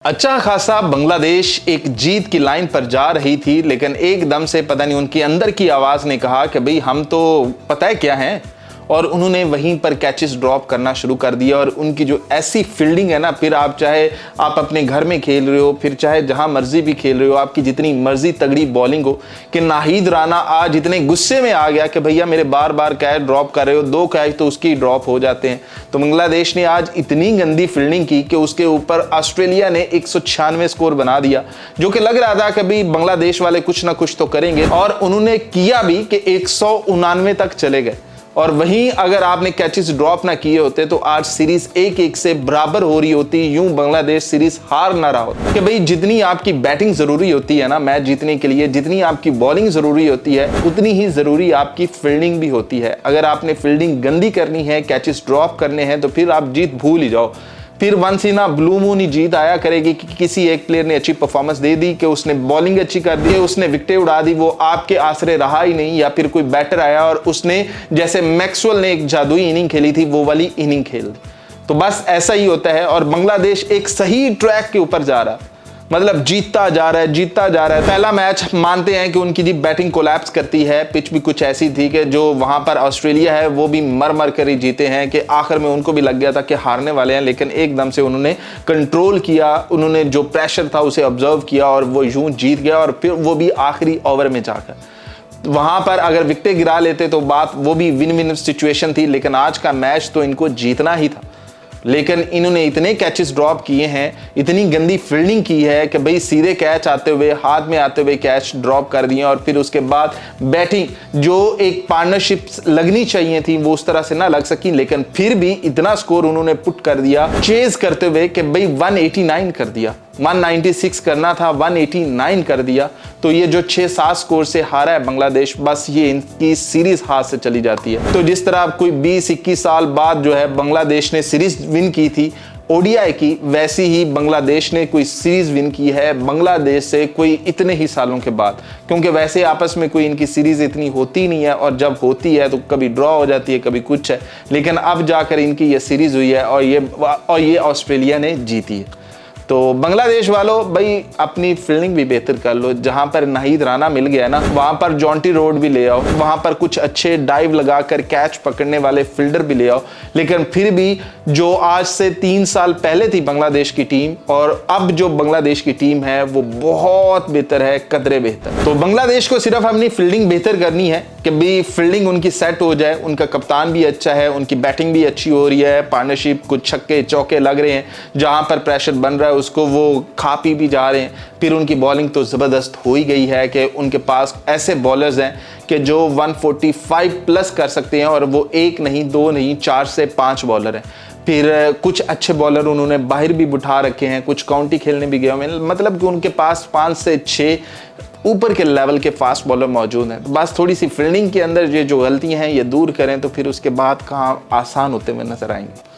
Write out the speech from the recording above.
अच्छा खासा बांग्लादेश एक जीत की लाइन पर जा रही थी, लेकिन एकदम से पता नहीं उनके अंदर की आवाज ने कहा कि भाई हम तो पता है क्या हैं, और उन्होंने वहीं पर कैचेस ड्रॉप करना शुरू कर दिया। और उनकी जो ऐसी फील्डिंग है ना, फिर आप चाहे आप अपने घर में खेल रहे हो, फिर चाहे जहां मर्जी भी खेल रहे हो, आपकी जितनी मर्जी तगड़ी बॉलिंग हो, कि नाहिद राना आज इतने गुस्से में आ गया कि भैया मेरे बार बार कैच ड्रॉप कर रहे हो, 2 कैच तो उसकी ड्रॉप हो जाते हैं। तो बांग्लादेश ने आज इतनी गंदी फील्डिंग की कि उसके ऊपर ऑस्ट्रेलिया ने 196 स्कोर बना दिया, जो कि लग रहा था कि भाई बांग्लादेश वाले कुछ ना कुछ तो करेंगे, और उन्होंने किया भी कि 199 तक चले गए। और वहीं अगर आपने कैचेस ड्रॉप ना किए होते तो आज सीरीज 1-1 से बराबर हो रही होती, यूं बांग्लादेश सीरीज हार ना रहा होता। कि भाई जितनी आपकी बैटिंग जरूरी होती है ना मैच जीतने के लिए, जितनी आपकी बॉलिंग जरूरी होती है, उतनी ही जरूरी आपकी फील्डिंग भी होती है। अगर आपने फील्डिंग गंदी करनी है, कैचेस ड्रॉप करने हैं, तो फिर आप जीत भूल ही जाओ। फिर once in a blue moon ही जीत आया करेगी कि किसी एक प्लेयर ने अच्छी परफॉर्मेंस दे दी, कि उसने बॉलिंग अच्छी कर दी, उसने विकेटें उड़ा दी, वो आपके आसरे रहा ही नहीं, या फिर कोई बैटर आया और उसने जैसे मैक्सवेल ने एक जादुई इनिंग खेली थी वो वाली इनिंग खेल दी। तो बस ऐसा ही होता है। और बांग्लादेश एक सही ट्रैक के ऊपर जा रहा है, मतलब जीतता जा रहा है, जीतता जा रहा है। पहला मैच मानते हैं कि उनकी जी बैटिंग कोलैप्स करती है, पिच भी कुछ ऐसी थी कि जो वहां पर ऑस्ट्रेलिया है वो भी मर मर कर ही जीते हैं, कि आखिर में उनको भी लग गया था कि हारने वाले हैं, लेकिन एकदम से उन्होंने कंट्रोल किया, उन्होंने जो प्रेशर था उसे ऑब्जर्व किया और वो यूं जीत गया। और फिर वो भी आखिरी ओवर में जाकर वहां पर अगर विकेटें गिरा लेते तो बात वो भी विन विन सिचुएशन थी। लेकिन आज का मैच तो इनको जीतना ही था, लेकिन इन्होंने इतने कैचेस ड्रॉप किए हैं, इतनी गंदी फील्डिंग की है कि भाई सीधे कैच आते हुए, हाथ में आते हुए कैच ड्रॉप कर दिए। और फिर उसके बाद बैटिंग जो एक पार्टनरशिप लगनी चाहिए थी वो उस तरह से ना लग सकी, लेकिन फिर भी इतना स्कोर उन्होंने पुट कर दिया चेज करते हुए कि भाई 189 कर दिया। 196 करना था, 189 कर दिया। तो ये जो 6-7 स्कोर से हारा है बांग्लादेश, बस ये इनकी सीरीज हाथ से चली जाती है। तो जिस तरह कोई 20-21 साल बाद जो है बांग्लादेश ने सीरीज विन की थी ओडीआई की, वैसी ही बांग्लादेश ने कोई सीरीज विन की है बांग्लादेश से कोई इतने ही सालों के बाद। क्योंकि वैसे आपस में कोई इनकी सीरीज इतनी होती नहीं है, और जब होती है तो कभी ड्रॉ हो जाती है, कभी कुछ है। लेकिन अब जाकर इनकी ये सीरीज हुई है और ये ऑस्ट्रेलिया ने जीती है। तो बांग्लादेश वालों भाई अपनी फील्डिंग भी बेहतर कर लो। जहां पर नाहिद राना मिल गया ना, वहां पर जॉन्टी रोड भी ले आओ, वहां पर कुछ अच्छे डाइव लगाकर कैच पकड़ने वाले फील्डर भी ले आओ। लेकिन फिर भी जो आज से 3 साल पहले थी बांग्लादेश की टीम और अब जो बांग्लादेश की टीम है वो बहुत बेहतर है, कदरे बेहतर। तो बांग्लादेश को सिर्फ अपनी फील्डिंग बेहतर करनी है कि भाई फील्डिंग उनकी सेट हो जाए, उनका कप्तान भी अच्छा है, उनकी बैटिंग भी अच्छी हो रही है, पार्टनरशिप कुछ छक्के चौके लग रहे हैं, जहां पर प्रेशर बन रहा है उसको वो खा पी भी जा रहे हैं। फिर उनकी बॉलिंग तो ज़बरदस्त हो ही गई है कि उनके पास ऐसे बॉलर्स हैं कि जो 145 प्लस कर सकते हैं, और वो 1 नहीं 2 नहीं 4 से 5 बॉलर हैं। फिर कुछ अच्छे बॉलर उन्होंने बाहर भी बिठा रखे हैं, कुछ काउंटी खेलने भी गए हैं, मतलब कि उनके पास 5 से 6 ऊपर के लेवल के फास्ट बॉलर मौजूद हैं। तो बस थोड़ी सी फील्डिंग के अंदर ये जो गलतियां हैं ये दूर करें तो फिर उसके बाद काम आसान होते हुए नजर आएंगे।